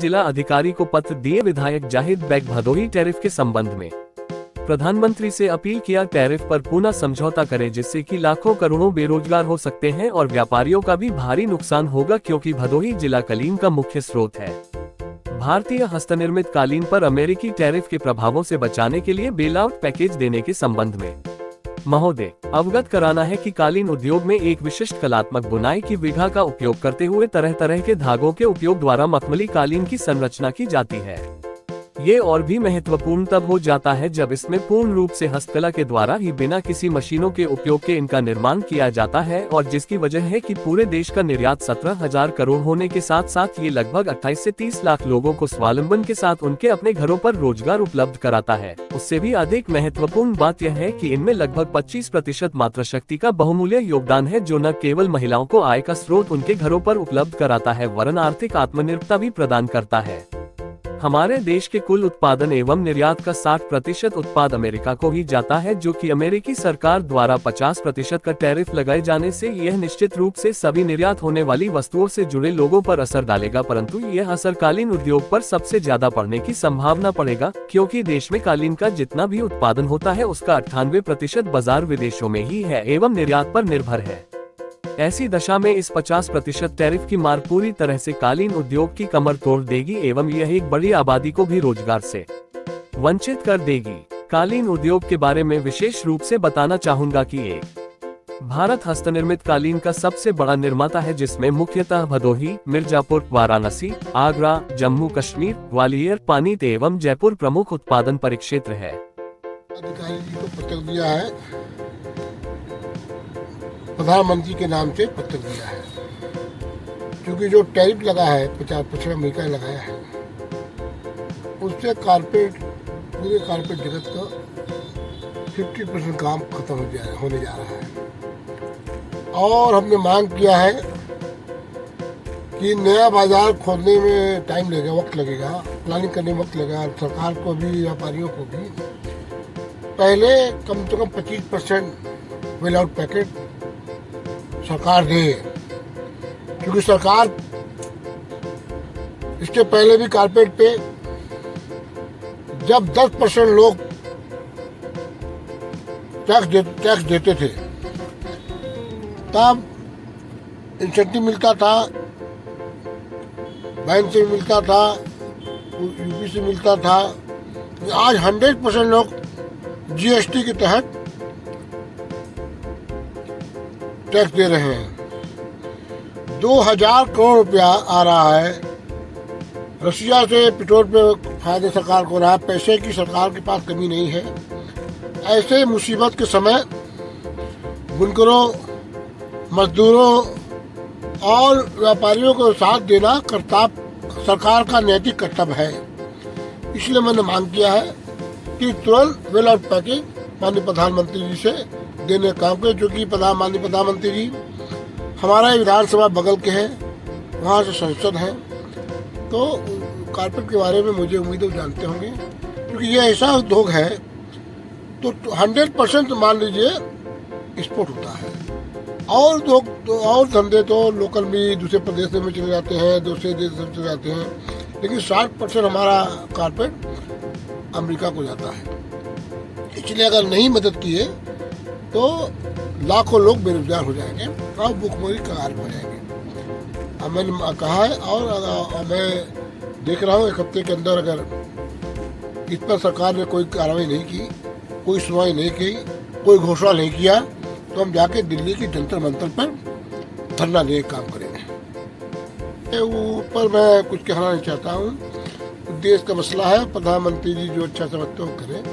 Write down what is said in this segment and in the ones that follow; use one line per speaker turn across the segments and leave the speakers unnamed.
जिला अधिकारी को पत्र दिए विधायक जाहिद बेग भदोही टैरिफ के संबंध में प्रधानमंत्री से अपील किया, टैरिफ पर पुनः समझौता करें जिससे कि लाखों करोड़ों बेरोजगार हो सकते हैं और व्यापारियों का भी भारी नुकसान होगा क्योंकि भदोही जिला कालीन का मुख्य स्रोत है। भारतीय हस्तनिर्मित कालीन पर अमेरिकी टैरिफ के प्रभावों से बचाने के लिए बेल आउट पैकेज देने के संबंध में महोदय अवगत कराना है कि कालीन उद्योग में एक विशिष्ट कलात्मक बुनाई की विधा का उपयोग करते हुए तरह तरह के धागों के उपयोग द्वारा मखमली कालीन की संरचना की जाती है। ये और भी महत्वपूर्ण तब हो जाता है जब इसमें पूर्ण रूप से हस्तकला के द्वारा ही बिना किसी मशीनों के उपयोग के इनका निर्माण किया जाता है और जिसकी वजह है कि पूरे देश का निर्यात 17,000 करोड़ होने के साथ साथ ये लगभग 28 से 30 लाख लोगों को स्वावलंबन के साथ उनके अपने घरों पर रोजगार उपलब्ध कराता है। उससे भी अधिक महत्वपूर्ण बात यह है कि इनमें लगभग 25% मातृशक्ति का बहुमूल्य योगदान है जो न केवल महिलाओं को आय का स्रोत उनके घरों पर उपलब्ध कराता है वरन आर्थिक आत्मनिर्भरता भी प्रदान करता है। हमारे देश के कुल उत्पादन एवं निर्यात का 60% उत्पाद अमेरिका को ही जाता है जो कि अमेरिकी सरकार द्वारा 50% का टैरिफ लगाए जाने से यह निश्चित रूप से सभी निर्यात होने वाली वस्तुओं से जुड़े लोगों पर असर डालेगा, परंतु यह असर कालीन उद्योग पर सबसे ज्यादा पड़ने की संभावना पड़ेगा क्योंकि देश में कालीन का जितना भी उत्पादन होता है उसका 98% बाजार विदेशों में ही है एवं निर्यात पर निर्भर है। ऐसी दशा में इस 50% टैरिफ की मार पूरी तरह से कालीन उद्योग की कमर तोड़ देगी एवं यह एक बड़ी आबादी को भी रोजगार से वंचित कर देगी। कालीन उद्योग के बारे में विशेष रूप से बताना चाहूंगा कि एक भारत हस्तनिर्मित कालीन का सबसे बड़ा निर्माता है जिसमें मुख्यतः भदोही, मिर्जापुर, वाराणसी, आगरा, जम्मू कश्मीर, ग्वालियर, पानीपत एवं जयपुर प्रमुख उत्पादन परिक्षेत्र है।
अधिकारी जी को पत्र दिया है, प्रधानमंत्री के नाम से पत्र दिया है क्योंकि जो टैरिफ लगा है 50% अमेरिका लगाया है उससे पूरे कारपेट जगत का 50% काम खत्म होने जा रहा है। और हमने मांग किया है कि नया बाजार खोलने में टाइम लगेगा, वक्त लगेगा, प्लानिंग करने में वक्त लगेगा। सरकार को भी, व्यापारियों को भी पहले कम से कम 25% बेल आउट पैकेज सरकार दे क्योंकि सरकार इसके पहले भी कारपेट पे जब 10% लोग टैक्स देते थे तब इंसेंटिव मिलता था, बैंक से मिलता था, यूपी से मिलता था। आज 100% लोग जीएसटी के तहत टैक्स दे रहे हैं। 2000 करोड़ रुपया आ रहा है रशिया से पेट्रोल पे फायदे सरकार को रहा है। पैसे की सरकार के पास कमी नहीं है। ऐसे मुसीबत के समय बुनकरों, मजदूरों और व्यापारियों को साथ देना सरकार का नैतिक कर्तव्य है। इसलिए मैंने मांग किया है कि तुरंत बेल आउट पैकेज माननीय प्रधानमंत्री जी से देने का काम करें, जो कि माननीय प्रधानमंत्री जी हमारा विधानसभा बगल के हैं, वहाँ से संसद है, तो कारपेट के बारे में मुझे उम्मीद है जानते होंगे क्योंकि ये ऐसा उद्योग है तो 100% मान लीजिए एक्सपोर्ट होता है। और और धंधे तो लोकल भी दूसरे प्रदेश में चले जाते हैं, दूसरे देश में चले जाते हैं, लेकिन 60% हमारा कारपेट अमेरिका को जाता है। इसलिए अगर नहीं मदद किए तो लाखों लोग बेरोजगार हो जाएंगे और भूखमरी कगार हो जाएंगे। मैंने कहा है और मैं देख रहा हूँ एक हफ्ते के अंदर अगर इस पर सरकार ने कोई कार्रवाई नहीं की, कोई सुनवाई नहीं की, कोई घोषणा नहीं किया तो हम जाके दिल्ली की जंतर मंतर पर धरना देने का काम करेंगे। ऊपर मैं कुछ कहना नहीं चाहता हूँ। देश का मसला है, प्रधानमंत्री जी जो अच्छा समझते हो करें।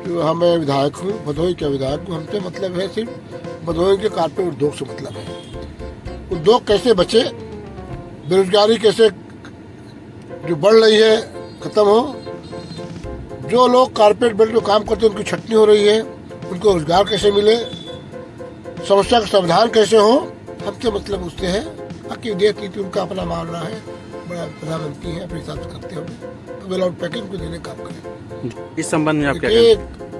जो हमें विधायक हूँ, भदोही के विधायक हूँ, हमसे मतलब है सिर्फ भदोही के कारपेट उद्योग से मतलब है। उद्योग कैसे बचे, बेरोजगारी कैसे जो बढ़ रही है खत्म हो, जो लोग कारपेट बेल्ट में काम करते हैं उनकी छटनी हो रही है, उनको रोजगार कैसे मिले, समस्या का समाधान कैसे हो, हमसे मतलब उससे है। बाकी देश नीति उनका अपना मानना है, बड़ा प्रधानमंत्री है, अपने हिसाब से करते होंगे तो बेल आउट पैकेज को देने का काम करें।
इस संबंध में आप क्या कहेंगे?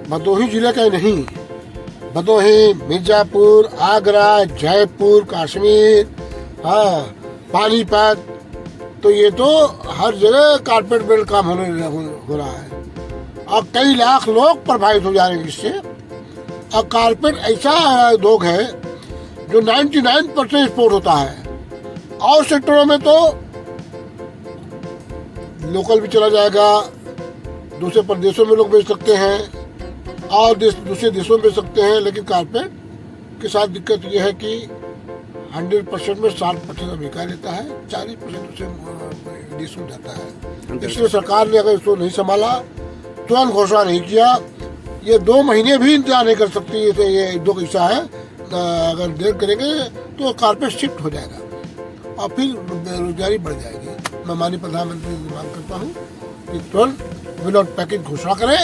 भदोही जिले का नहीं, भदोही, मिर्जापुर, आगरा, जयपुर, कश्मीर, हाँ, पानीपत, तो ये तो हर जगह कारपेट बेल्ट काम हो रहा है और कई लाख लोग प्रभावित हो जा रहे हैं इससे। और कारपेट ऐसा उद्योग है जो 99% एक्सपोर्ट होता है, और सेक्टरों में तो लोकल भी चला जाएगा, दूसरे प्रदेशों में लोग बेच सकते हैं और दूसरे देशों में बेच सकते हैं। लेकिन कारपेट के साथ दिक्कत यह है कि 100% में 60% अमेरिका लेता है, 40% उसे विदेश में जाता है। इसलिए सरकार ने अगर इसको नहीं संभाला, तुरंत घोषणा नहीं किया, ये 2 महीने भी इंतजार नहीं कर सकती। ये उद्योग ऐसा है, अगर देर करेंगे तो कारपेट शिफ्ट हो जाएगा और फिर बेरोजगारी बढ़ जाएगी। मैं माननीय प्रधानमंत्री से मांग करता हूँ कि तुरंत विदाउट पैकेज घोषणा करें।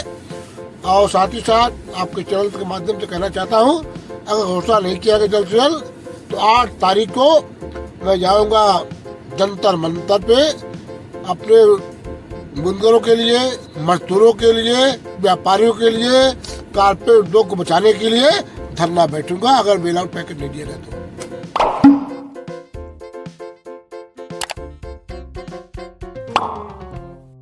और साथ ही साथ आपके चैनल के माध्यम से कहना चाहता हूँ, अगर घोषणा नहीं किया गया जल्द से जल्द तो 8 तारीख को मैं जाऊँगा जंतर मंतर पे अपने बुनकरों के लिए, मजदूरों के लिए, व्यापारियों के लिए, कारपेट उद्योग को बचाने के लिए धरना बैठूंगा अगर बेल आउट पैकेज नहीं दिया जाए तो।